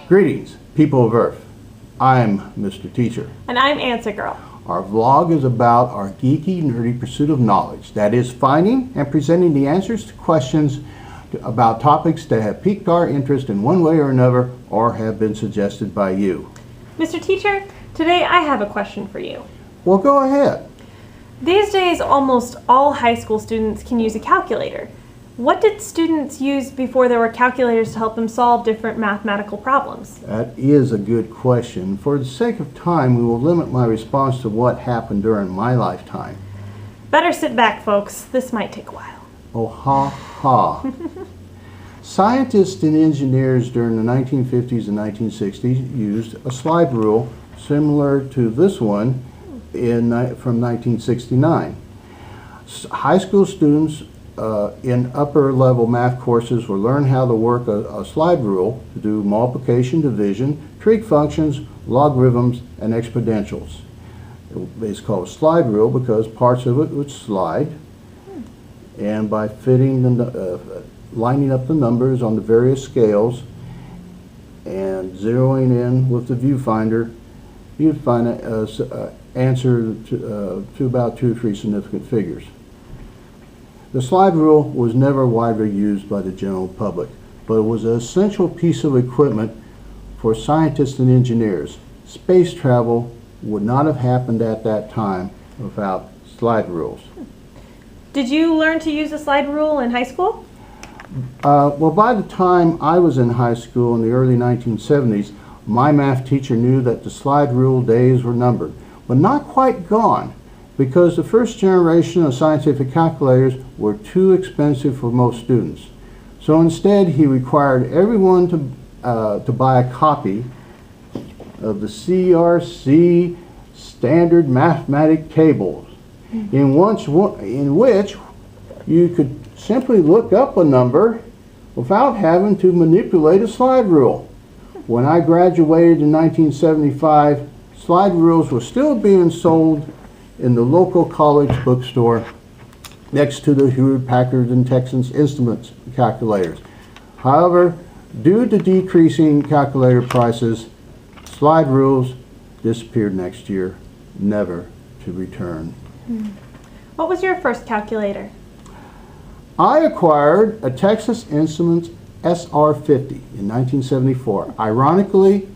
Greetings, people of Earth. I'm Mr. Teacher. And I'm Answer Girl. Our vlog is about our geeky, nerdy pursuit of knowledge. That is, finding and presenting the answers to questions about topics that have piqued our interest in one way or another or have been suggested by you. Mr. Teacher, today I have a question for you. Well, go ahead. These days, almost all high school students can use a calculator. What did students use before there were calculators to help them solve different mathematical problems? That is a good question. For the sake of time, we will limit my response to what happened during my lifetime. Better sit back, folks. This might take a while. Oh, ha, ha. Scientists and engineers during the 1950s and 1960s used a slide rule similar to this one from 1969. High school students in upper level math courses will learn how to work a slide rule to do multiplication, division, trig functions, logarithms, and exponentials. It's called a slide rule because parts of it would slide, and by lining up the numbers on the various scales and zeroing in with the viewfinder, you'd find an answer to about 2 or 3 significant figures. The slide rule was never widely used by the general public, but it was an essential piece of equipment for scientists and engineers. Space travel would not have happened at that time without slide rules. Did you learn to use a slide rule in high school? Well, by the time I was in high school in the early 1970s, my math teacher knew that the slide rule days were numbered, but not quite gone, because the first generation of scientific calculators were too expensive for most students. So instead, he required everyone to buy a copy of the CRC Standard Mathematic Tables, in which you could simply look up a number without having to manipulate a slide rule. When I graduated in 1975, slide rules were still being sold in the local college bookstore next to the Hewlett-Packard and Texas Instruments calculators. However, due to decreasing calculator prices, slide rules disappeared next year, never to return. What was your first calculator? I acquired a Texas Instruments SR50 in 1974. Ironically,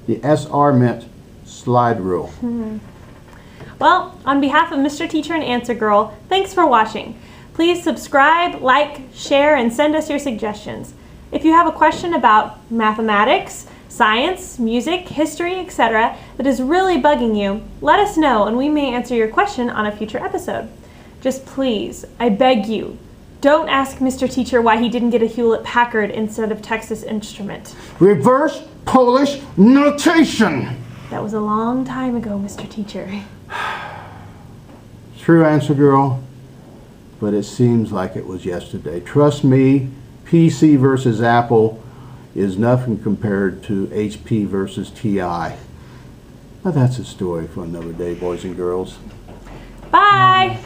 the SR meant slide rule. Well, on behalf of Mr. Teacher and Answer Girl, thanks for watching. Please subscribe, like, share, and send us your suggestions. If you have a question about mathematics, science, music, history, etc. that is really bugging you, let us know and we may answer your question on a future episode. Just please, I beg you, don't ask Mr. Teacher why he didn't get a Hewlett-Packard instead of Texas Instrument. Reverse Polish notation! That was a long time ago, Mr. Teacher. True, Answer Girl, but it seems like it was yesterday. Trust me, PC versus Apple is nothing compared to HP versus TI. But that's a story for another day, boys and girls. Bye!